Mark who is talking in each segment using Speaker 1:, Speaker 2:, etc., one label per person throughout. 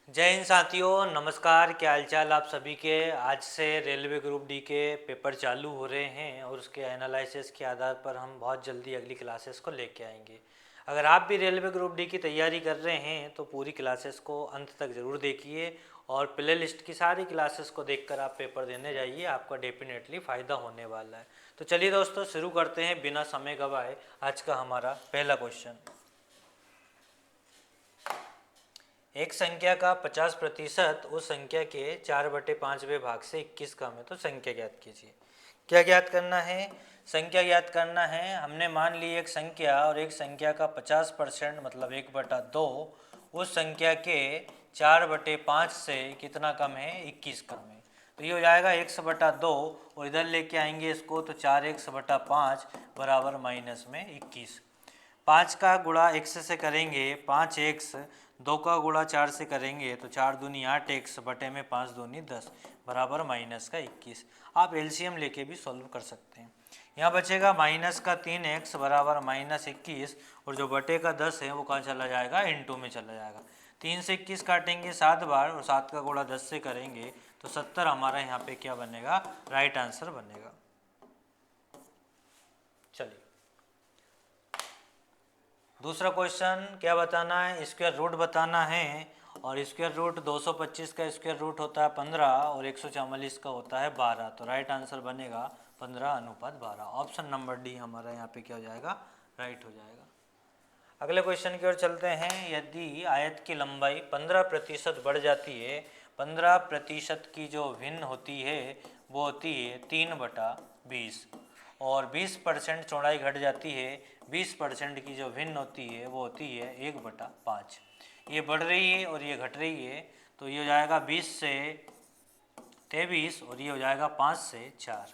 Speaker 1: जय हिंद साथियों, नमस्कार। क्या हालचाल आप सभी के। आज से रेलवे ग्रुप डी के पेपर चालू हो रहे हैं और उसके एनालिसिस के आधार पर हम बहुत जल्दी अगली क्लासेस को लेके आएंगे। अगर आप भी रेलवे ग्रुप डी की तैयारी कर रहे हैं तो पूरी क्लासेस को अंत तक ज़रूर देखिए और प्ले लिस्ट की सारी क्लासेस को देखकर आप पेपर देने जाइए, आपका डेफिनेटली फ़ायदा होने वाला है। तो चलिए दोस्तों, शुरू करते हैं बिना समय गवाए आज का हमारा पहला क्वेश्चन। एक संख्या का 50% उस संख्या के 4/5वें भाग से 21 कम है तो संख्या ज्ञात कीजिए। क्या ज्ञात करना है? संख्या ज्ञात करना है। हमने मान ली एक संख्या और एक संख्या का 50% मतलब 1/2 उस संख्या के 4/5 से कितना कम है? 21 कम है। तो ये हो जाएगा 1/2 और इधर लेके आएंगे इसको तो 4x/5 बराबर माइनस में 21। 5 का गुणा x से करेंगे 5x, 2 का गुणा 4 से करेंगे तो 4 दूनी 8x बटे में 5 दूनी 10 बराबर माइनस का 21। आप एलसीएम लेके भी सॉल्व कर सकते हैं। यहाँ बचेगा माइनस का 3x बराबर माइनस 21 और जो बटे का 10 है वो कहाँ चला जाएगा? इनटू में चला जाएगा। 3 से 21 काटेंगे 7 बार और 7 का गुणा 10 से करेंगे तो 70 हमारा यहाँ पे क्या बनेगा? राइट आंसर बनेगा। चलिए दूसरा क्वेश्चन क्या बताना है? स्क्वायर रूट बताना है और स्क्वायर रूट 225 का स्क्वायर रूट होता है 15 और 144 का होता है 12। तो राइट आंसर बनेगा 15:12। ऑप्शन नंबर डी हमारा यहाँ पे क्या हो जाएगा? राइट हो जाएगा। अगले क्वेश्चन की ओर चलते हैं। यदि आयत की लंबाई 15% बढ़ जाती है, 15% की जो भिन्न होती है वो होती है 3/20 और 20% चौड़ाई घट जाती है, 20% की जो भिन्न होती है वो होती है 1/5। ये बढ़ रही है और ये घट रही है तो ये हो जाएगा 20 से 23 और ये हो जाएगा 5 से 4।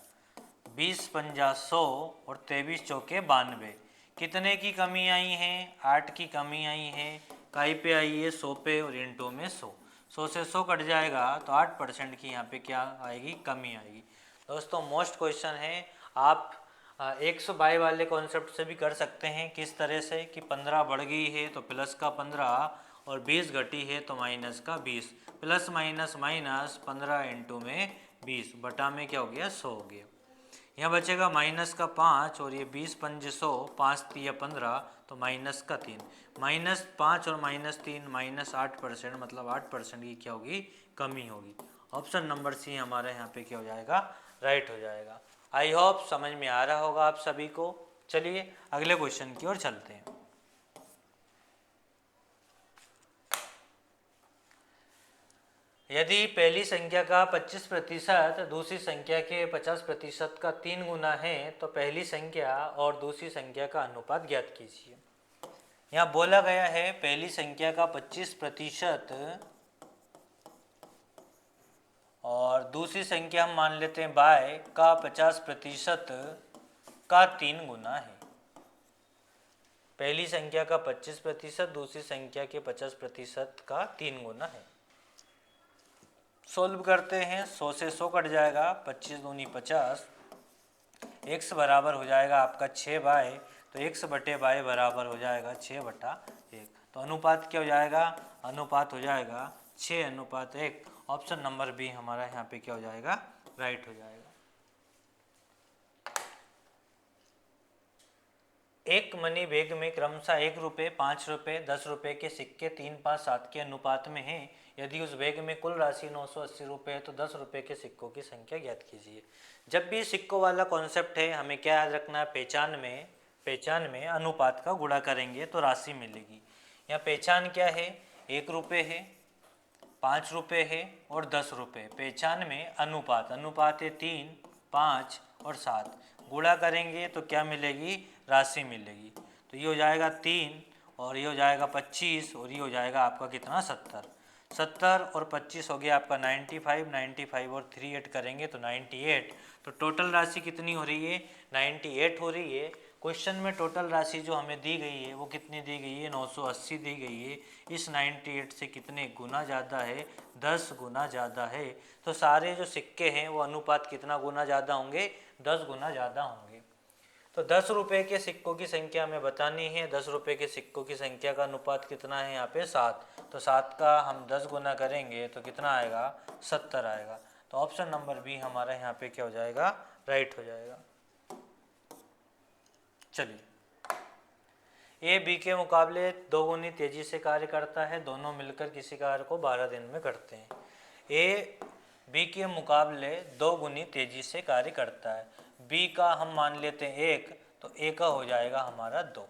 Speaker 1: 20×5 100 और 23 चौके 92। कितने की कमी आई है? 8 की कमी आई है। काई पे आई है? 100 पे और इंटू में 100। 100 से 100 कट जाएगा तो 8% की यहाँ पे क्या आएगी? कमी आएगी। दोस्तों मोस्ट क्वेश्चन है। आप 100 बाई वाले कॉन्सेप्ट से भी कर सकते हैं। किस तरह से कि 15 बढ़ गई है तो प्लस का 15 और 20 घटी है तो माइनस का 20। प्लस माइनस माइनस 15 इंटू में 20 बटा में क्या हो गया? 100 हो गया। यहाँ बचेगा माइनस का 5 और ये 20×5 100, 5×3 15 तो माइनस का 3। -5 और -3 -8% मतलब 8% की क्या होगी? कमी होगी। ऑप्शन नंबर सी हमारे यहाँ पे क्या हो जाएगा? राइट हो जाएगा। आई होप समझ में आ रहा होगा आप सभी को। चलिए अगले क्वेश्चन की ओर चलते हैं। यदि पहली संख्या का 25% दूसरी संख्या के 50% का 3 गुना है तो पहली संख्या और दूसरी संख्या का अनुपात ज्ञात कीजिए। यहाँ बोला गया है पहली संख्या का 25% और दूसरी संख्या हम मान लेते हैं बाय का 50% का 3 गुना है। पहली संख्या का 25% दूसरी संख्या के 50% का 3 गुना है। सोल्व करते हैं। 100 से 100 कट जाएगा, 25 दूनी 50। x बराबर हो जाएगा आपका 6 बाय, तो x बटे बाय बराबर हो जाएगा 6/1। तो अनुपात क्या हो जाएगा? अनुपात हो जाएगा 6:1। ऑप्शन नंबर बी हमारा यहाँ पे क्या हो जाएगा? राइट हो जाएगा। एक मनी बैग में क्रमशः 1 रुपये, 5 रुपये, 10 रुपये के सिक्के 3, 5, 7 के अनुपात में हैं। यदि उस बैग में कुल राशि 980 रुपये है तो 10 रुपये के सिक्कों की संख्या ज्ञात कीजिए। जब भी सिक्कों वाला कॉन्सेप्ट है हमें क्या याद रखना है? पहचान में अनुपात का गुणा करेंगे तो राशि मिलेगी। यहाँ पहचान क्या है? 1 रुपये है, 5 रुपये है और 10 रुपये। पहचान में अनुपात है 3, 5 और 7। गुणा करेंगे तो क्या मिलेगी? राशि मिलेगी। तो ये हो जाएगा 3 और ये हो जाएगा 25 और ये हो जाएगा आपका कितना? 70। 70 और 25 हो गया आपका 95। 95 और 3 ऐड करेंगे तो 98। तो टोटल राशि कितनी हो रही है? 98 हो रही है। क्वेश्चन में टोटल राशि जो हमें दी गई है वो कितनी दी गई है? 980 दी गई है। इस 98 से कितने गुना ज़्यादा है? 10 गुना ज़्यादा है। तो सारे जो सिक्के हैं वो अनुपात कितना गुना ज़्यादा होंगे? 10 गुना ज़्यादा होंगे। तो 10 रुपये के सिक्कों की संख्या हमें बतानी है। 10 रुपये के सिक्कों की संख्या का अनुपात कितना है यहाँ पे 7। तो 7 का हम 10 गुना करेंगे तो कितना आएगा 70 आएगा। तो ऑप्शन नंबर बी हमारा यहाँ पे क्या हो जाएगा राइट हो जाएगा। चलिए, ए बी के मुकाबले 2 गुनी तेजी से कार्य करता है। दोनों मिलकर किसी कार्य को 12 दिन में करते हैं। ए बी के मुकाबले 2 गुनी तेजी से कार्य करता है। बी का हम मान लेते हैं 1, तो ए का हो जाएगा हमारा 2।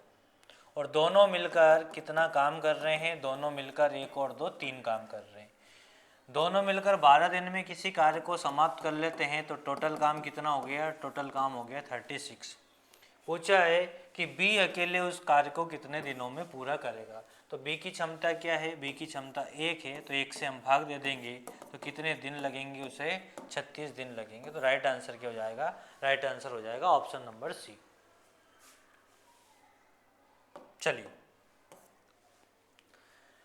Speaker 1: और दोनों मिलकर कितना काम कर रहे हैं, दोनों मिलकर 1 और 2 3 काम कर रहे हैं। दोनों मिलकर 12 दिन में किसी कार्य को समाप्त कर लेते हैं। तो टोटल काम कितना हो गया, टोटल काम हो गया 36। पूछा है कि बी अकेले उस कार्य को कितने दिनों में पूरा करेगा। तो बी की क्षमता क्या है, बी की क्षमता 1 है, तो 1 से हम भाग दे देंगे तो कितने दिन लगेंगे उसे 36 दिन लगेंगे। तो राइट आंसर क्या हो जाएगा, राइट आंसर हो जाएगा ऑप्शन नंबर सी। चलिए,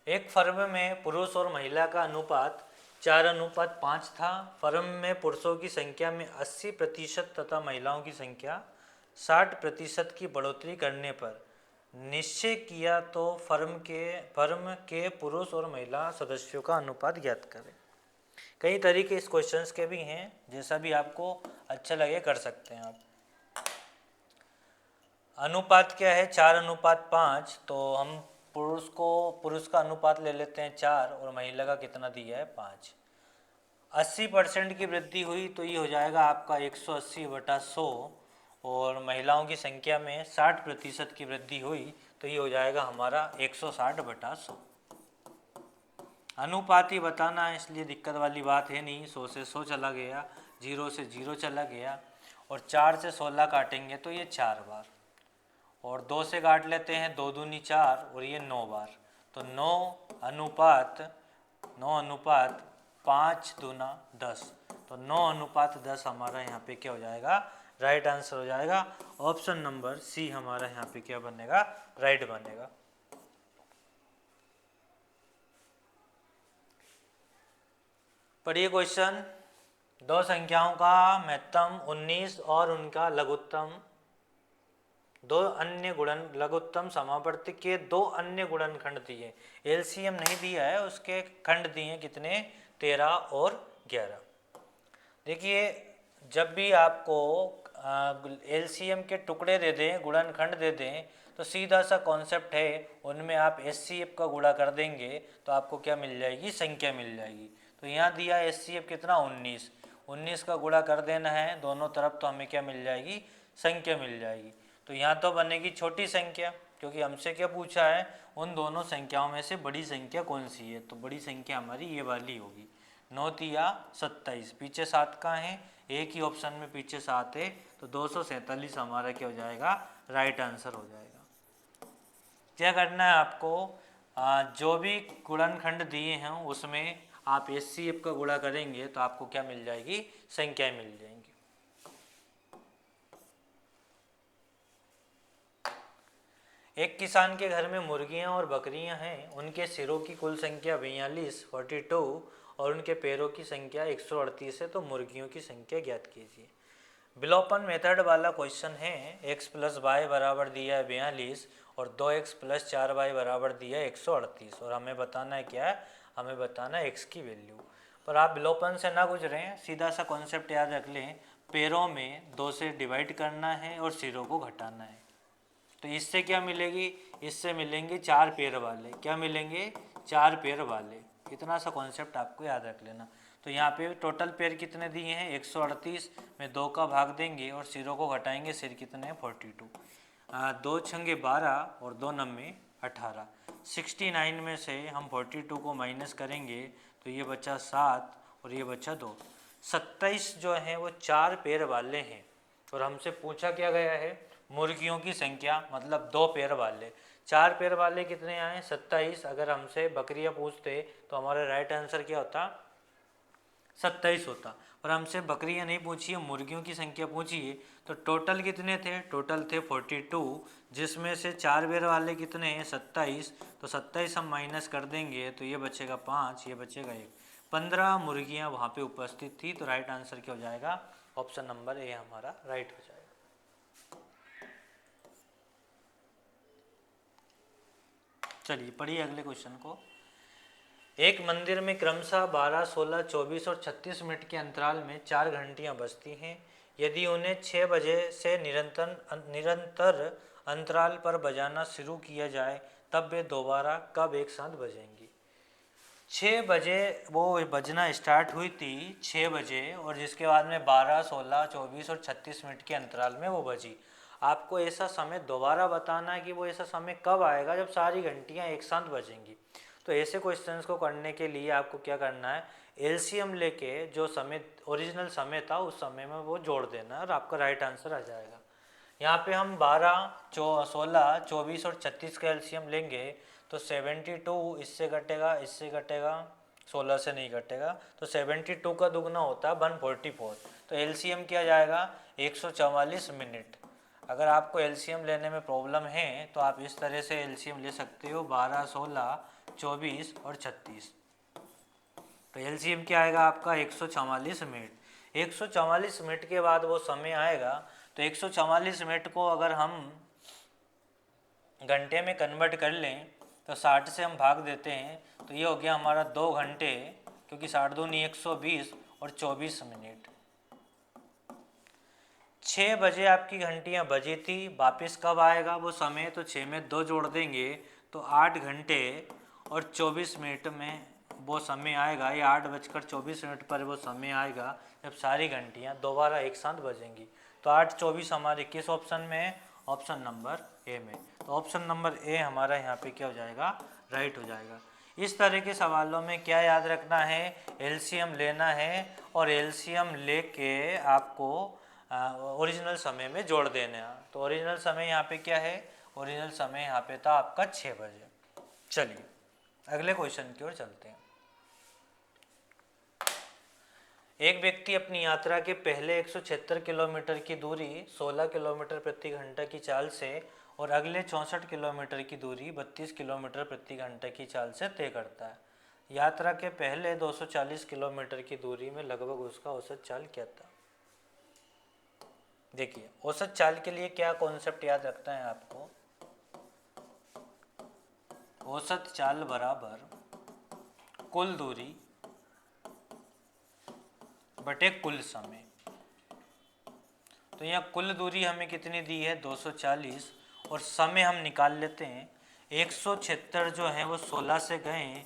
Speaker 1: एक फर्म में पुरुष और महिला का अनुपात 4:5 था। फर्म में पुरुषों की संख्या में 80% तथा महिलाओं की संख्या 60% की बढ़ोतरी करने पर निश्चय किया तो फर्म के पुरुष और महिला सदस्यों का अनुपात ज्ञात करें। कई तरीके इस क्वेश्चंस के भी हैं, जैसा भी आपको अच्छा लगे कर सकते हैं आप। अनुपात क्या है 4:5, तो हम पुरुष का अनुपात ले लेते हैं 4 और महिला का कितना दिया है 5। 80% की वृद्धि हुई तो ये हो जाएगा आपका 180/100 और महिलाओं की संख्या में 60% की वृद्धि हुई तो ये हो जाएगा हमारा 160/100। अनुपात ही बताना है इसलिए दिक्कत वाली बात है नहीं। 100 से 100 चला गया, 0 से 0 चला गया और 4 से 16 काटेंगे तो ये 4 बार और 2 से काट लेते हैं 2 दूनी 4 और ये 9 बार। तो 9:5 दूना 10, तो 9:10 हमारा यहाँ पे क्या हो जाएगा राइट आंसर हो जाएगा। ऑप्शन नंबर सी हमारा यहाँ पे क्या बनेगा राइट बनेगा। पढ़िए क्वेश्चन, दो संख्याओं का महत्तम 19 और उनका लघुत्तम लघुत्तम समावर्ती के 2 अन्य गुणनखंड दिए। एलसीएम नहीं दिया है, उसके खंड दिए कितने 13 और 11। देखिए, जब भी आपको एलसीएम के टुकड़े दे दें, गुणनखंड दे दें, तो सीधा सा कॉन्सेप्ट है, उनमें आप एचसीएफ का गुणा कर देंगे तो आपको क्या मिल जाएगी संख्या मिल जाएगी। तो यहाँ दिया एचसीएफ कितना 19 का गुणा कर देना है दोनों तरफ तो हमें क्या मिल जाएगी संख्या मिल जाएगी। तो यहाँ तो बनेगी छोटी संख्या, क्योंकि हमसे क्या पूछा है उन दोनों संख्याओं में से बड़ी संख्या कौन सी है, तो बड़ी संख्या हमारी ये वाली होगी। 9 तिया 27, पीछे 7 का है, एक ही ऑप्शन में पीछे 7 है, तो 247 हमारा क्या हो जाएगा राइट आंसर हो जाएगा। क्या करना है आपको, जो भी गुणनखंड दिए हैं उसमें आप एचसीएफ का गुणा करेंगे तो आपको क्या मिल जाएगी संख्याएं मिल जाएंगी। एक किसान के घर में मुर्गियां और बकरियां हैं, उनके सिरों की कुल संख्या 42 और उनके पैरों की संख्या 138 है, तो मुर्गियों की संख्या ज्ञात कीजिए। विलोपन मेथड वाला क्वेश्चन है। x + y बराबर दिया है 42 और 2x + 4y बराबर दिया है 138 और हमें बताना है क्या है, हमें बताना है x की वैल्यू। पर आप विलोपन से ना गुजरें, सीधा सा कॉन्सेप्ट याद रख लें, पैरों में 2 से डिवाइड करना है और सिरों को घटाना है। तो इससे क्या मिलेगी, इससे मिलेंगे 4 पैर वाले, क्या मिलेंगे 4 पैर वाले। इतना सा कॉन्सेप्ट आपको याद रख लेना। तो यहाँ पे टोटल पैर कितने दिए हैं 138 में 2 का भाग देंगे और सिरों को घटाएंगे, सिर कितने हैं 42। 2 छंगे 12 और 2 नम्मे 18। 69 में से हम 42 को माइनस करेंगे तो ये बचा 7 और ये बचा 2। 27 जो है वो 4 पैर वाले हैं और हमसे पूछा क्या गया है मुर्गियों की संख्या, मतलब 2 पैर वाले। 4 पैर वाले कितने आए 27। अगर हमसे बकरियां पूछते तो हमारा राइट आंसर क्या होता 27 होता, और हमसे बकरियां नहीं पूछी है, मुर्गियों की संख्या पूछी है। तो टोटल कितने थे, टोटल थे 42, जिसमें से 4 पैर वाले कितने हैं 27। तो 27 हम माइनस कर देंगे तो ये बचेगा 5, ये बचेगा 1। 15 मुर्गियाँ वहाँ पे उपस्थित थी, तो राइट आंसर क्या हो जाएगा ऑप्शन नंबर ए हमारा राइट हो जाएगा। चलिए पढ़िए अगले क्वेश्चन को। एक मंदिर में क्रमशः 12, 16, 24 और 36 मिनट के अंतराल में 4 घंटियां बजती हैं। यदि उन्हें 6 बजे से निरंतर अंतराल पर बजाना शुरू किया जाए तब वे दोबारा कब एक साथ बजेंगी। 6 बजे वो बजना स्टार्ट हुई थी 6 बजे, और जिसके बाद में 12, 16, 24 और 36 मिनट के अंतराल में वो बजी। आपको ऐसा समय दोबारा बताना है कि वो ऐसा समय कब आएगा जब सारी घंटियां एक साथ बजेंगी। तो ऐसे क्वेश्चंस को करने के लिए आपको क्या करना है, एलसीएम लेके जो समय ओरिजिनल समय था उस समय में वो जोड़ देना है और आपका राइट आंसर आ जाएगा। यहाँ पे हम 12, 16, 24 और 36 का एलसीएम लेंगे तो 72 इससे कटेगा, इससे कटेगा, 16 से नहीं कटेगा, तो 72 का दुगना होता है 144। तो एलसीएम किया जाएगा 144 मिनट। अगर आपको एलसीएम लेने में प्रॉब्लम है तो आप इस तरह से एलसीएम ले सकते हो 12, 16, 24 और 36। तो एलसीएम क्या आएगा आपका 144 मिनट। 144 मिनट के बाद वो समय आएगा, तो 144 मिनट को अगर हम घंटे में कन्वर्ट कर लें तो 60 से हम भाग देते हैं तो ये हो गया हमारा 2 घंटे, क्योंकि 60 दूनी 120 और 24 मिनट। 6 बजे आपकी घंटियां बजी थी, वापस कब आएगा वो समय, तो 6 में 2 जोड़ देंगे तो 8 घंटे और 24 मिनट में वो समय आएगा। ये 8:24 पर वो समय आएगा जब सारी घंटियां दोबारा एक साथ बजेंगी। तो 8:24 हमारे किस ऑप्शन में है, ऑप्शन नंबर ए में। तो ऑप्शन नंबर ए हमारा यहाँ पे क्या हो जाएगा, राइट हो जाएगा। इस तरह के सवालों में क्या याद रखना है, एलसीएम लेना है और एलसीएम लेके आपको ओरिजिनल समय में जोड़ देना। तो ओरिजिनल समय यहाँ पे क्या है, ओरिजिनल समय यहाँ पे था आपका 6 बजे। चलिए अगले क्वेश्चन की ओर चलते हैं। एक व्यक्ति अपनी यात्रा के पहले 176 किलोमीटर की दूरी 16 किलोमीटर प्रति घंटा की चाल से और अगले 64 किलोमीटर की दूरी 32 किलोमीटर प्रति घंटा की चाल से तय करता है। यात्रा के पहले 240 किलोमीटर की दूरी में लगभग उसका औसत चाल क्या था। देखिए औसत चाल के लिए क्या कॉन्सेप्ट याद रखना है आपको, औसत चाल बराबर कुल दूरी बटे कुल समय। तो यहाँ कुल दूरी हमें कितनी दी है 240, और समय हम निकाल लेते हैं। 176 जो है वो 16 से गए,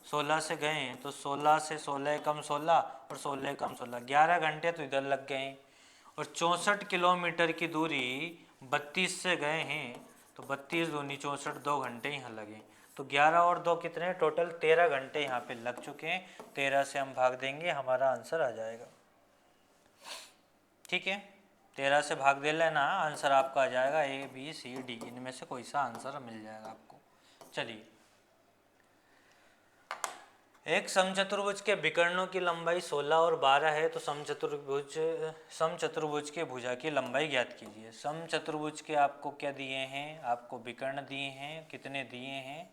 Speaker 1: 16 से गए तो 16 से 16 कम 16 और 16 कम 16, 11 घंटे तो इधर लग गए। और 64 किलोमीटर की दूरी 32 से गए हैं तो 32 दूनी 64, 2 घंटे यहाँ लगे। तो 11 और 2 कितने, टोटल 13 घंटे यहाँ पे लग चुके हैं। 13 से हम भाग देंगे, हमारा आंसर आ जाएगा। ठीक है, 13 से भाग दे लेना, आंसर आपका आ जाएगा ए बी सी डी, इनमें से कोई सा आंसर मिल जाएगा आपको। चलिए, एक समचतुर्भुज के विकर्णों की लंबाई 16 और 12 है, तो समचतुर्भुज के भुजा की लंबाई ज्ञात कीजिए। समचतुर्भुज के आपको क्या दिए हैं, आपको विकर्ण दिए हैं, कितने दिए हैं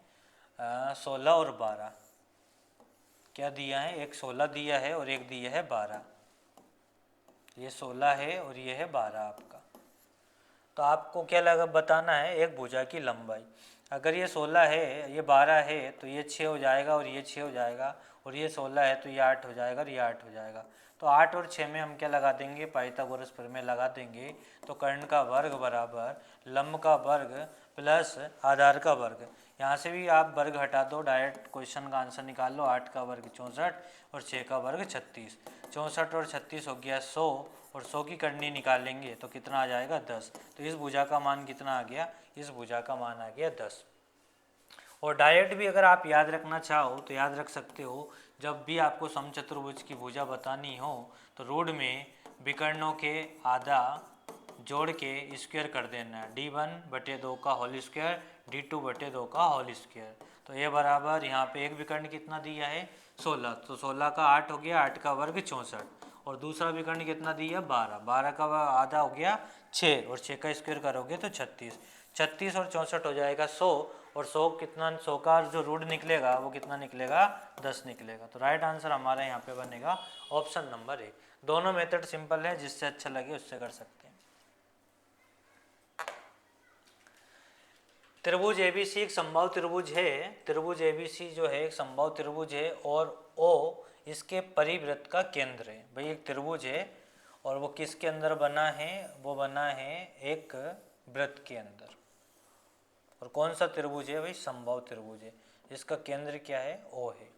Speaker 1: 16 और 12। क्या दिया है, एक 16 दिया है और एक दिया है 12। ये 16 है और ये है 12 आपका। तो आपको क्या लगा बताना है, एक भुजा की लंबाई। अगर ये 16 है, ये 12 है, तो ये 6 हो जाएगा और ये 6 हो जाएगा, और ये 16 है तो ये 8 हो जाएगा और ये 8 हो जाएगा। तो 8 और 6 में हम क्या लगा देंगे, पाइथागोरस प्रमेय लगा देंगे। तो कर्ण का वर्ग बराबर लंब का वर्ग प्लस आधार का वर्ग। यहाँ से भी आप वर्ग हटा दो, डायरेक्ट क्वेश्चन का आंसर निकाल लो। 8 का वर्ग 64 और 6 का वर्ग 36। 64 और 36 हो गया 100, और 100 की करनी निकालेंगे तो कितना आ जाएगा 10। तो इस भुजा का मान कितना आ गया, इस भुजा का मान आ गया 10। और डायरेक्ट भी अगर आप याद रखना चाहो तो याद रख सकते हो, जब भी आपको समचतुर्भुज की भुजा बतानी हो तो रूट में विकर्णों के आधा जोड़ के स्क्वायर कर देना है। D1/2 का होल स्क्वायर, D2/2 का होल स्क्वायर। तो ये बराबर यहाँ पे एक विकर्ण कितना दिया है 16, तो 16 का 8 हो गया, 8 का वर्ग 64, और दूसरा विकर्ण कितना दिया 12, 12 का आधा हो गया 6, और 6 का स्क्वायर करोगे तो 36, 36 और 64 हो जाएगा 100, और 100 कितना, 100 का जो रूट निकलेगा वो कितना निकलेगा 10 निकलेगा। तो राइट आंसर हमारा यहाँ पे बनेगा ऑप्शन नंबर ए। दोनों मेथड सिंपल है, जिससे अच्छा लगे उससे कर सकते हैं। त्रिभुज एबीसी एक समबाहु त्रिभुज है। त्रिभुज एबीसी जो है एक समबाहु त्रिभुज है और ओ इसके परिवृत्त का केंद्र है। भाई एक त्रिभुज है और वो किसके अंदर बना है, वो बना है एक वृत्त के अंदर। और कौन सा त्रिभुज है भाई, समबाहु त्रिभुज है। इसका केंद्र क्या है, ओ है,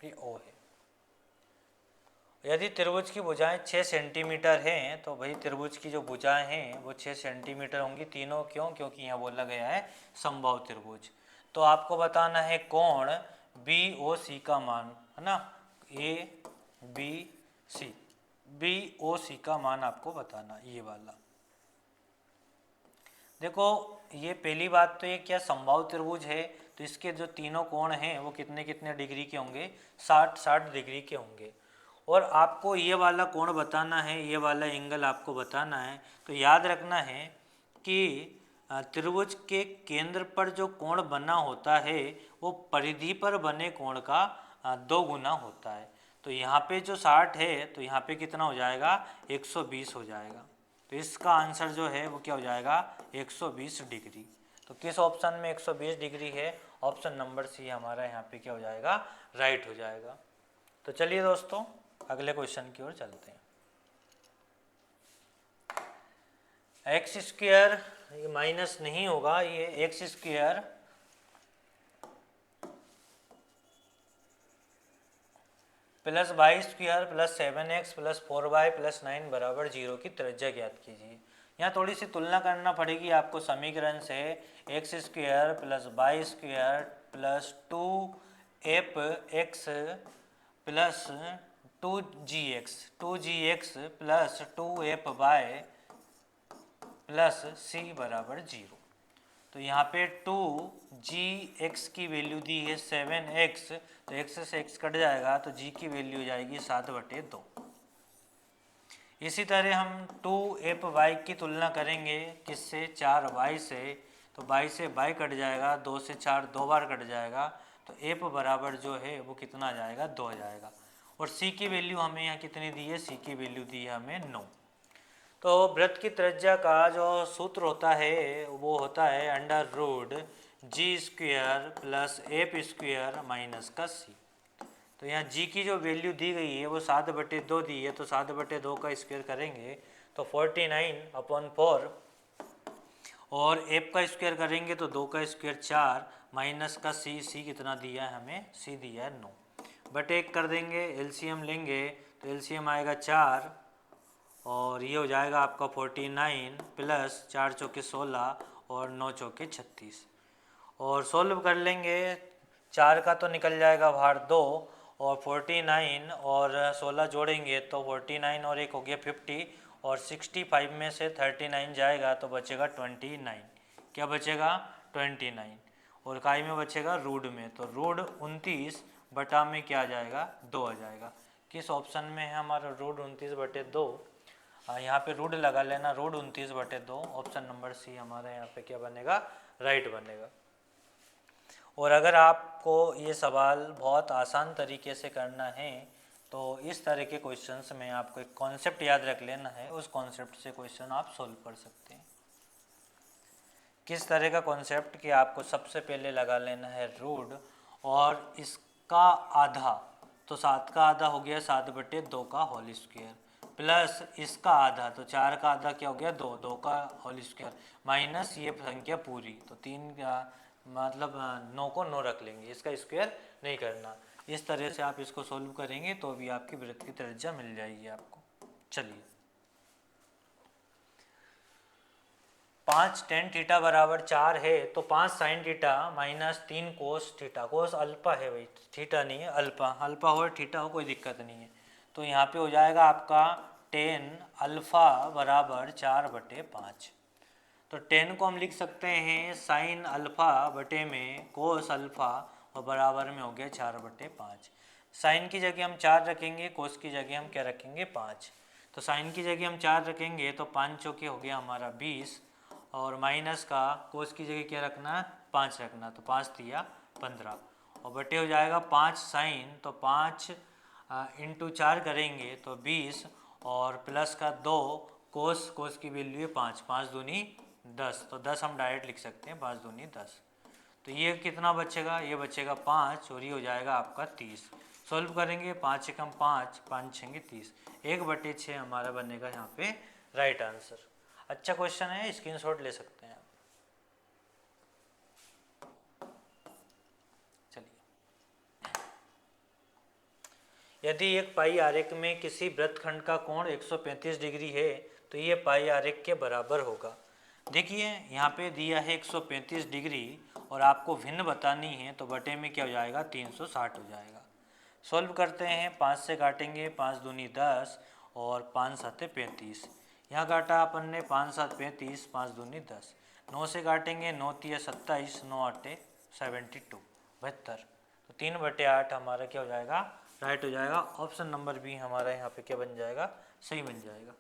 Speaker 1: ये ओ है। यदि त्रिभुज की भुजाएं 6 सेंटीमीटर हैं तो भाई त्रिभुज की जो भुजाएं हैं वो 6 सेंटीमीटर होंगी तीनों। क्यों, क्योंकि यहाँ बोला गया है समबाहु त्रिभुज। तो आपको बताना है कोण बी ओ सी का मान, है ना, A B C, B O सी का मान आपको बताना, ये वाला। देखो ये पहली बात तो ये क्या समबाहु त्रिभुज है तो इसके जो तीनों कोण हैं वो कितने कितने डिग्री के होंगे, 60 डिग्री के होंगे। और आपको ये वाला कोण बताना है, ये वाला एंगल आपको बताना है। तो याद रखना है कि त्रिभुज के केंद्र पर जो कोण बना होता है वो परिधि पर बने कोण का 2 गुना होता है। तो यहाँ पे जो 60 है तो यहाँ पे कितना हो जाएगा, 120 हो जाएगा। तो इसका आंसर जो है वो क्या हो जाएगा, 120 डिग्री। तो किस ऑप्शन में 120 डिग्री है, ऑप्शन नंबर सी हमारा यहाँ पे क्या हो जाएगा, राइट हो जाएगा। तो चलिए दोस्तों अगले क्वेश्चन की ओर चलते हैं। एक्स स्क्वायर, ये माइनस नहीं होगा, ये X square plus Y square plus 7x plus 4y plus 9 बराबर 0 की त्रिज्या ज्ञात कीजिए। यहाँ थोड़ी सी तुलना करना पड़ेगी आपको समीकरण से। X square plus Y square plus 2f(x) plus 2gx plus 2f(y) plus c बराबर 0। तो यहाँ पे 2gx की वैल्यू दी है 7x, तो x से x कट जाएगा तो g की वैल्यू हो जाएगी 7/2। इसी तरह हम 2f(y) की तुलना करेंगे किससे, 4y से। तो y से y कट जाएगा, 2 से 4 2 बार कट जाएगा, तो f बराबर जो है वो कितना आ जाएगा, 2 आ जाएगा। और c की वैल्यू हमें यहाँ कितनी दी है, c की वैल्यू दी है हमें 9। तो वृत्त की त्रिज्या का जो सूत्र होता है वो होता है √g² plus F square minus का c। तो यहाँ g की जो वैल्यू दी गई है वो 7/2 दी है, तो 7/2 का स्क्वायर करेंगे तो 49/4, और f का स्क्वायर करेंगे तो 2 का स्क्वायर 4 माइनस का c कितना दिया है हमें, c दिया है 9/1 कर देंगे। एलसीएम लेंगे तो एलसीएम आएगा 4 और ये हो जाएगा आपका 49 प्लस 4 चौके 16 और 9 चौके 36। और सोल्व कर लेंगे, 4 का तो निकल जाएगा बाहर 2, और 49 और 16 जोड़ेंगे तो 49 और 1 हो गया 50, और 65 में से 39 जाएगा तो बचेगा 29। क्या बचेगा, 29। और काई में बचेगा रूट में, तो रूट 29 बटा में क्या आ जाएगा, 2 आ जाएगा। किस ऑप्शन में है हमारा रूट 29/2, यहाँ पे रूट लगा लेना, रूट 29/2, ऑप्शन नंबर सी हमारा यहाँ पे क्या बनेगा, राइट बनेगा। और अगर आपको ये सवाल बहुत आसान तरीके से करना है तो इस तरह के क्वेश्चंस में आपको एक कॉन्सेप्ट याद रख लेना है, उस कॉन्सेप्ट से क्वेश्चन आप सोल्व कर सकते हैं। किस तरह का कॉन्सेप्ट कि आपको सबसे पहले लगा लेना है रूट, और इसका आधा, तो 7 का आधा हो गया 7/2 का होल स्क्वायर, प्लस इसका आधा तो 4 का आधा क्या हो गया 2 का होल स्क्वायर, माइनस ये संख्या पूरी, तो 3 का मतलब 9 को 9 रख लेंगे, इसका स्क्वायर नहीं करना। इस तरह से आप इसको सोल्व करेंगे तो भी आपकी वृत्त की त्रिज्या मिल जाएगी आपको। चलिए 5 tan थीटा बराबर 4 है तो 5 sin theta minus 3 cos theta, cos alpha है भाई, थीटा नहीं है, अल्फा, अल्फा हो थीटा हो कोई दिक्कत नहीं है। तो यहाँ पे हो जाएगा आपका tan अल्फा बराबर 4/5। तो tan को हम लिख सकते हैं sin अल्फा बटे में cos अल्फा, और बराबर में हो गया 4/5। sin की जगह हम 4 रखेंगे, cos की जगह हम क्या रखेंगे 5। तो sin की जगह हम 4 रखेंगे तो 5 चौके हो गया हमारा 20, और माइनस का cos की जगह क्या रखना, 5 रखना, तो 5 दिया 15, और बटे हो जाएगा 5 sin, तो 5 इंटू 4 करेंगे तो 20, और प्लस का 2 cos की वैल्यू है 5, 5 दूनी 10, तो 10 हम डायरेक्ट लिख सकते हैं, 5 दूनी 10। तो ये कितना बचेगा, ये बचेगा 5 और ये हो जाएगा आपका 30। सॉल्व करेंगे, 5 एकम 5, 5 छेंगे 30, 1/6 हमारा बनेगा यहाँ पे राइट आंसर। अच्छा क्वेश्चन है, स्क्रीनशॉट ले सकते हैं आप। यदि एक पाई आरेख में किसी वृत्तखंड का कोण 135 डिग्री है तो ये पाई आरेख के बराबर होगा। देखिए यहाँ पे दिया है 135 डिग्री और आपको भिन्न बतानी है, तो बटे में क्या हो जाएगा, 360 हो जाएगा। सॉल्व करते हैं, 5 से काटेंगे, 5 दूनी 10 और 5 साते 35। यहाँ काटा अपन ने 5 7 35, 5 दूनी 10। 9 से काटेंगे, 9 तिया 27, 9 8 72, 72। तो 3/8 हमारा क्या हो जाएगा, राइट हो जाएगा। ऑप्शन नंबर बी हमारा यहाँ पे क्या बन जाएगा, सही बन जाएगा।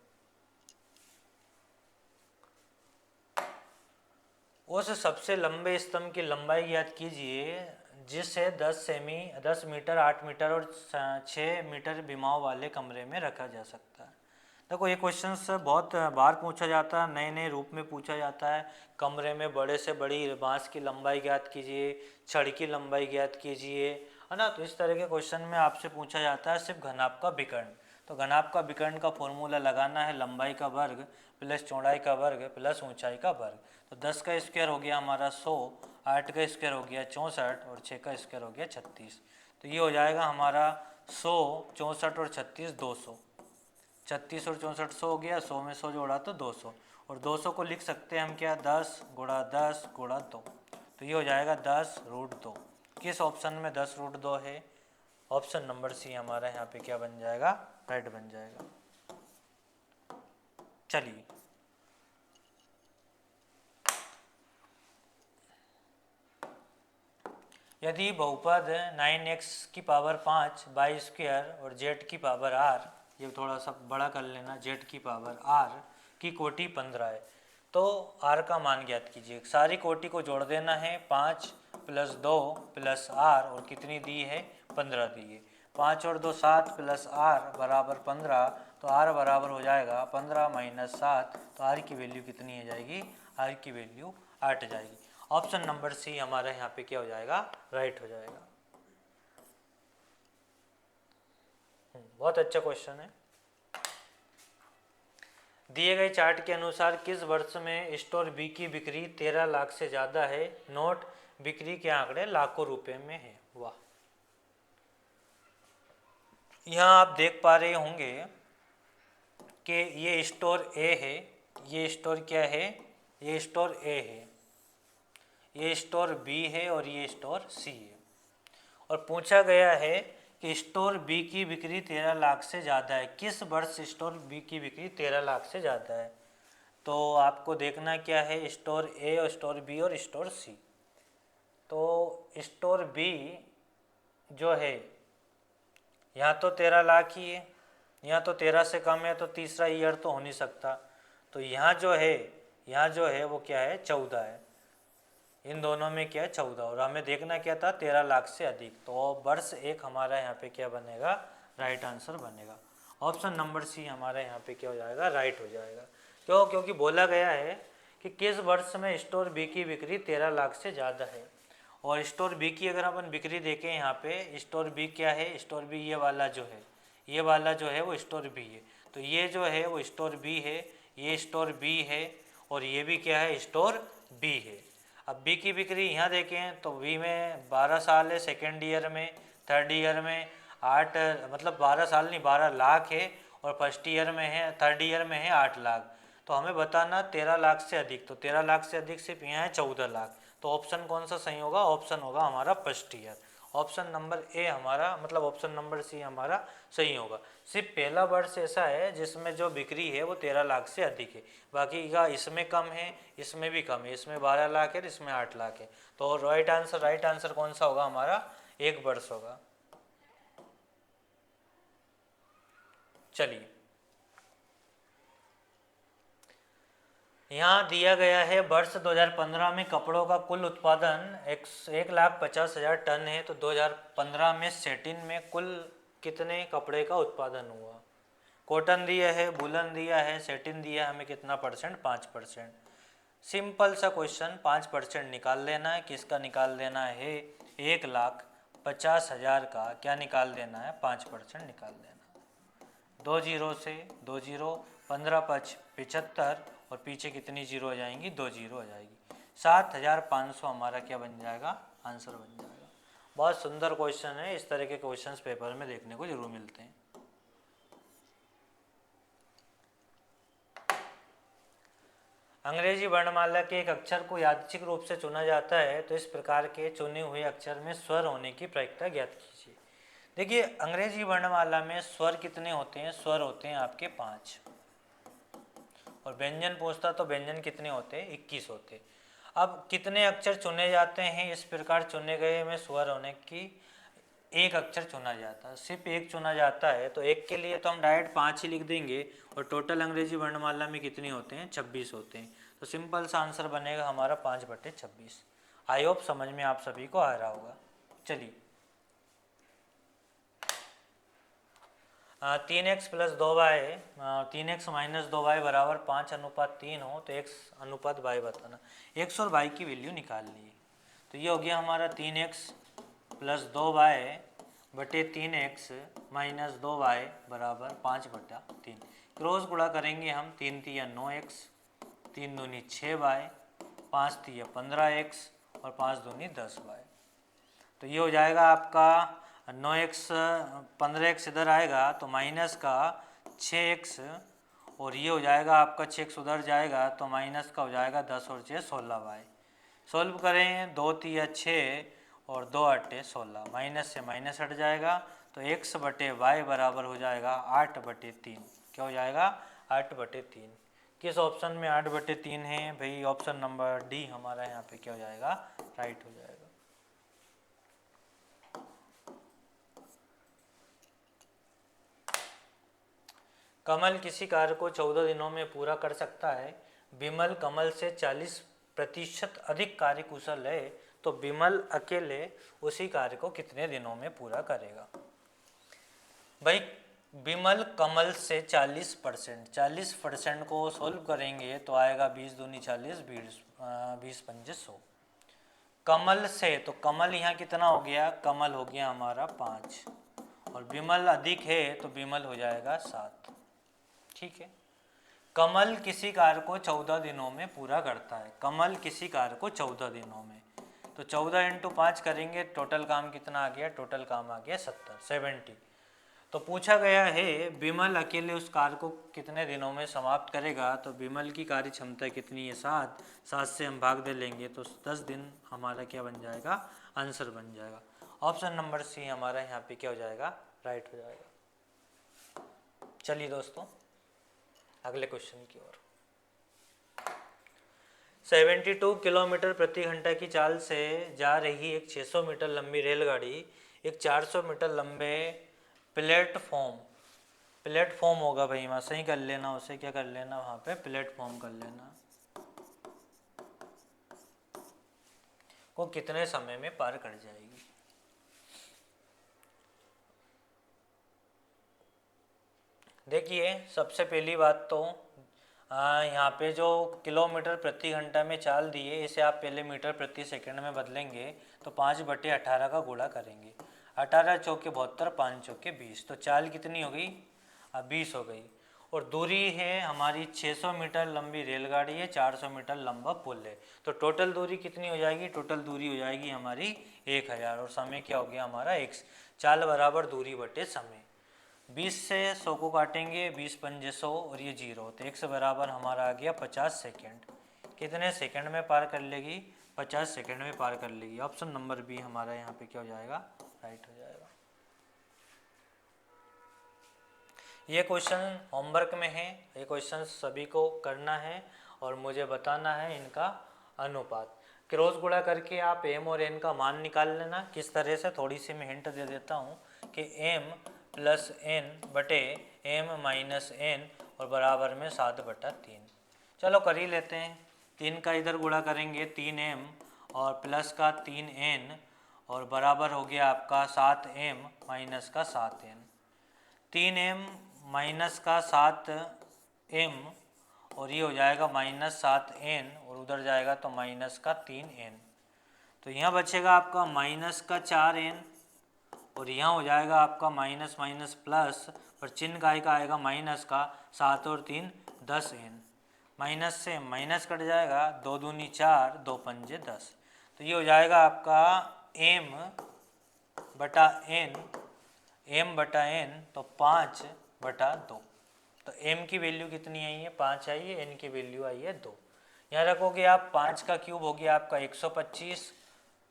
Speaker 1: उस सबसे लंबे स्तंभ की लंबाई ज्ञात कीजिए जिसे 10 मीटर, 8 मीटर और 6 मीटर विमाओं वाले कमरे में रखा जा सकता है। देखो ये क्वेश्चन बहुत बार पूछा जाता है, नए नए रूप में पूछा जाता है। कमरे में बड़े से बड़ी बांस की लंबाई ज्ञात कीजिए, छड़ की लंबाई ज्ञात कीजिए, है ना। तो इस तरह के क्वेश्चन में आपसे पूछा जाता है सिर्फ घनाभ का विकर्ण। तो घनाभ का विकर्ण का फॉर्मूला लगाना है, लंबाई का वर्ग प्लस चौड़ाई का वर्ग प्लस ऊंचाई का वर्ग। तो 10 का स्क्वायर हो गया हमारा 100, 8 का स्क्वायर हो गया 64 और 6 का स्क्वायर हो गया 36। तो ये हो जाएगा हमारा 100, 64 और 36 200। 36 और 64 100 हो गया, 100 में 100 जोड़ा तो 200, और 200 को लिख सकते हैं हम क्या, 10 गुणा 10 गुणा 2। तो ये हो जाएगा 10√2। किस ऑप्शन में 10√2 है, ऑप्शन नंबर सी हमारा यहाँ पे क्या बन जाएगा, राइट बन जाएगा। चलिए यदि बहुपद 9x की पावर 5 बाई स्क्वायर और z की पावर r, ये थोड़ा सा बड़ा कर लेना, z की पावर r की कोटि 15 है तो r का मान ज्ञात कीजिए। सारी कोटि को जोड़ देना है, 5 + 2 + r और कितनी दी है, 15 दी है। 5 और 2 7 + r बराबर 15, तो r बराबर हो जाएगा 15 - 7, तो r की वैल्यू कितनी हो जाएगी, r की वैल्यू 8 जाएगी। ऑप्शन नंबर सी हमारा यहाँ पे क्या हो जाएगा, राइट हो जाएगा। बहुत अच्छा क्वेश्चन है। दिए गए चार्ट के अनुसार किस वर्ष में स्टोर बी की बिक्री 13 लाख से ज़्यादा है। नोट बिक्री के आंकड़े लाखों रुपए में है। वाह, यहाँ आप देख पा रहे होंगे कि ये स्टोर ए है, ये स्टोर क्या है, ये स्टोर ए है, ये स्टोर बी है और ये स्टोर सी है। और पूछा गया है कि स्टोर बी की बिक्री 13 लाख से ज़्यादा है। किस वर्ष स्टोर बी की बिक्री 13 लाख से ज़्यादा है। तो आपको देखना क्या है, स्टोर ए और स्टोर बी और स्टोर सी। तो स्टोर बी जो है यहाँ तो 13 लाख ही है, यहाँ तो 13 से कम है, तो तीसरा ईयर तो हो नहीं सकता। तो यहाँ जो है, यहाँ जो है वो क्या है, 14 है। इन दोनों में क्या है, 14, और हमें देखना क्या था, 13 लाख से अधिक। तो वर्ष एक हमारा यहाँ पे क्या बनेगा, राइट आंसर बनेगा। ऑप्शन नंबर सी हमारा यहाँ पे क्या हो जाएगा, राइट हो जाएगा। क्यों, क्योंकि बोला गया है कि किस वर्ष में स्टोर बी की बिक्री 13 लाख से ज़्यादा है। और स्टोर बी की अगर अपन बिक्री देखें यहाँ पे, स्टोर बी क्या है, स्टोर बी ये वाला जो है, ये वाला जो है वो स्टोर बी है। तो ये जो है वो स्टोर बी है, ये स्टोर बी है और ये भी क्या है, स्टोर बी है। अब बी की बिक्री यहाँ देखें तो बी में 12 साल है, सेकेंड ईयर में, थर्ड ईयर में 8, मतलब 12 साल नहीं 12 लाख है, और फर्स्ट ईयर में है, थर्ड ईयर में है 8 लाख। तो हमें बताना 13 लाख से अधिक, तो 13 लाख से अधिक सिर्फ यहाँ है 14 लाख। तो ऑप्शन कौन सा सही होगा, ऑप्शन होगा हमारा first year. Option number A हमारा, मतलब ऑप्शन नंबर सी हमारा सही होगा। सिर्फ पहला वर्ष ऐसा है जिसमें जो बिक्री है वो 13 लाख से अधिक है, बाकी का इसमें कम है, इसमें भी कम है, इसमें 12 लाख है, इसमें 8 लाख है। तो राइट आंसर कौन सा होगा हमारा, एक वर्ष होगा। चलिए यहाँ दिया गया है वर्ष 2015 में कपड़ों का कुल उत्पादन 1,50,000 टन है। तो 2015 में सेटिन में कुल कितने कपड़े का उत्पादन हुआ। कॉटन दिया है, वुलन दिया है, सेटिन दिया है हमें कितना परसेंट, 5%। सिंपल सा क्वेश्चन, 5% निकाल लेना है। किसका निकाल देना है? 1,50,000 का क्या निकाल देना है? 5% निकाल देना। 2 जीरो से 2 जीरो, 15×5 75, और पीछे कितनी जीरो हो जाएंगी? 2 जीरो हो जाएगी। 7,500 हमारा क्या बन जाएगा? आंसर बन जाएगा। बहुत सुंदर क्वेश्चन है। इस तरह के क्वेश्चंस पेपर में देखने को जरूर मिलते हैं। अंग्रेजी वर्णमाला के एक अक्षर को यादृच्छिक रूप से चुना जाता है तो इस प्रकार के चुने हुए अक्षर में स्वर होने की प्रायिकता ज्ञात कीजिए। देखिए, अंग्रेजी वर्णमाला में स्वर कितने होते हैं? स्वर होते हैं आपके 5। और व्यंजन पूछता तो व्यंजन कितने होते हैं? 21 होते। अब कितने अक्षर चुने जाते हैं? इस प्रकार चुने गए में स्वर होने की एक अक्षर चुना जाता है, सिर्फ एक चुना जाता है, तो एक के लिए तो हम डायरेक्ट 5 ही लिख देंगे। और टोटल अंग्रेजी वर्णमाला में कितने होते हैं? 26 होते हैं। तो सिंपल सा आंसर बनेगा हमारा 5/26। आई होप समझ में आप सभी को आ रहा होगा। चलिए, 3x + 2y, 3x - 2y बराबर 5:3 हो तो x अनुपात y बताना। x और y की वैल्यू निकाल लिए। तो ये हो गया हमारा 3x + 2y बटे 3x - 2y बराबर 5/3। क्रॉस गुणा करेंगे हम। 3 तिया 9x, 3 दूनी 6y, 5 तिया 15x और 5 दूनी 10y। तो ये हो जाएगा आपका 9x, 15x इधर आएगा तो माइनस का 6x, और ये हो जाएगा आपका 6x उधर जाएगा तो माइनस का हो जाएगा 10 और 6 16y। सोल्व करें, 2 तिया 6 और 2 8 16, माइनस से माइनस हट जाएगा तो x/y बराबर हो जाएगा 8/3। क्या हो जाएगा? 8/3। किस ऑप्शन में 8/3 है भाई? ऑप्शन नंबर डी हमारा यहाँ पे क्या हो जाएगा? राइट हो जाएगा। कमल किसी कार्य को 14 दिनों में पूरा कर सकता है। विमल कमल से 40% अधिक कार्य कुशल है, तो विमल अकेले उसी कार्य को कितने दिनों में पूरा करेगा? भाई, विमल कमल से 40% को सोल्व करेंगे तो आएगा 20 दूनी 40, 20 पंजे 100। कमल से, तो कमल यहाँ कितना हो गया? कमल हो गया हमारा 5, और विमल अधिक है तो विमल हो जाएगा 7। ठीक है। कमल किसी कार्य को 14 दिनों में पूरा करता है। कमल किसी कार्य को 14 दिनों में, तो 14 × 5 करेंगे, टोटल काम कितना आ गया? टोटल काम आ गया 70। तो पूछा गया है विमल अकेले उस कार्य को कितने दिनों में समाप्त करेगा। तो विमल की कार्य क्षमता कितनी है? 7। 7 से हम भाग दे लेंगे तो 10 दिन हमारा क्या बन जाएगा? आंसर बन जाएगा। ऑप्शन नंबर सी हमारा यहाँ पे क्या हो जाएगा? राइट हो जाएगा। चलिए दोस्तों, अगले क्वेश्चन की ओर। 72 किलोमीटर प्रति घंटा की चाल से जा रही एक 600 मीटर लंबी रेलगाड़ी एक 400 मीटर लंबे प्लेटफॉर्म होगा भाई, वहाँ सही कर लेना, उसे क्या कर लेना? वहाँ पे प्लेटफॉर्म कर लेना को कितने समय में पार कर जाएगी? देखिए, सबसे पहली बात तो यहाँ पे जो किलोमीटर प्रति घंटा में चाल दी है, इसे आप पहले मीटर प्रति सेकंड में बदलेंगे तो 5/18 का गुणा करेंगे। 18 चौके 72, 5 चौके 20, तो चाल कितनी हो गई? 20 हो गई। और दूरी है हमारी 600 मीटर लंबी रेलगाड़ी है, 400 मीटर लंबा पुल है, तो टोटल दूरी कितनी हो जाएगी? टोटल दूरी हो जाएगी हमारी 1000, और समय क्या हो गया हमारा? x। चाल बराबर दूरी बटे समय। 20 से 100 को काटेंगे, 20 पंजे 100 और ये 0, तो x बराबर हमारा आ गया 50 सेकेंड। कितने सेकंड में पार कर लेगी? 50 सेकंड में पार कर लेगी। ऑप्शन नंबर बी हमारा यहाँ पे क्या हो जाएगा? राइट हो जाएगा। ये क्वेश्चन होमवर्क में है, ये क्वेश्चन सभी को करना है और मुझे बताना है इनका अनुपात। क्रॉस गुणा करके आप m और n का मान निकाल लेना। किस तरह से? थोड़ी सी मैं हिंट दे देता हूँ कि m + n बटे m - n और बराबर में 7/3। चलो कर ही लेते हैं। 3 का इधर गुणा करेंगे 3m और प्लस का 3n और बराबर हो गया आपका 7m माइनस का 7n। 3m माइनस का 7m और ये हो जाएगा -7n और उधर जाएगा तो -3n। तो यहाँ बचेगा आपका -4n और यहाँ हो जाएगा आपका माइनस माइनस प्लस, पर चिन्ह का आएगा माइनस का, 7 और 3 10n, माइनस से माइनस कट जाएगा, 2 दूनी 4, 2 पंजे 10। तो ये हो जाएगा आपका m बटा n, तो 5/2। तो m की वैल्यू कितनी आई है? 5 आई है, n की वैल्यू आई है 2। यहाँ रखोगे आप, 5 का क्यूब हो गया आपका 125,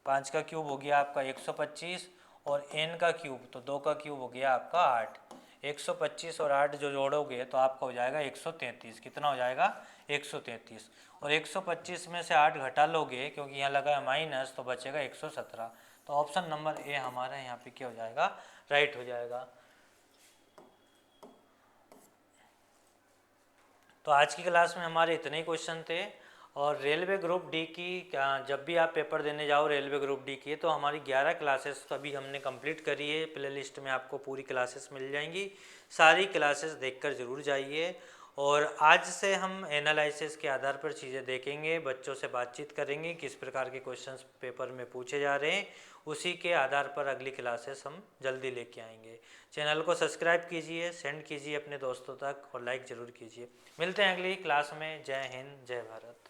Speaker 1: 5 का क्यूब हो गया आपका 125 और n का क्यूब, तो 2 का क्यूब हो गया आपका 8। 125 और 8 जो जोड़ोगे तो आपका हो जाएगा 133। कितना हो जाएगा? 133। और 125 में से 8 घटा लोगे क्योंकि यहाँ लगा है माइनस, तो बचेगा 117। तो ऑप्शन नंबर ए हमारा यहाँ पे क्या हो जाएगा? राइट हो जाएगा। तो आज की क्लास में हमारे इतने ही क्वेश्चन थे। और रेलवे ग्रुप डी की जब भी आप पेपर देने जाओ रेलवे ग्रुप डी की, तो हमारी 11 क्लासेस अभी हमने कंप्लीट करी है। प्ले लिस्ट में आपको पूरी क्लासेस मिल जाएंगी, सारी क्लासेस देखकर ज़रूर जाइए। और आज से हम एनालिसिस के आधार पर चीज़ें देखेंगे, बच्चों से बातचीत करेंगे, किस प्रकार के क्वेश्चंस पेपर में पूछे जा रहे हैं, उसी के आधार पर अगली क्लासेस हम जल्दी लेके आएंगे। चैनल को सब्सक्राइब कीजिए, सेंड कीजिए अपने दोस्तों तक और लाइक ज़रूर कीजिए। मिलते हैं अगली क्लास में। जय हिंद, जय भारत।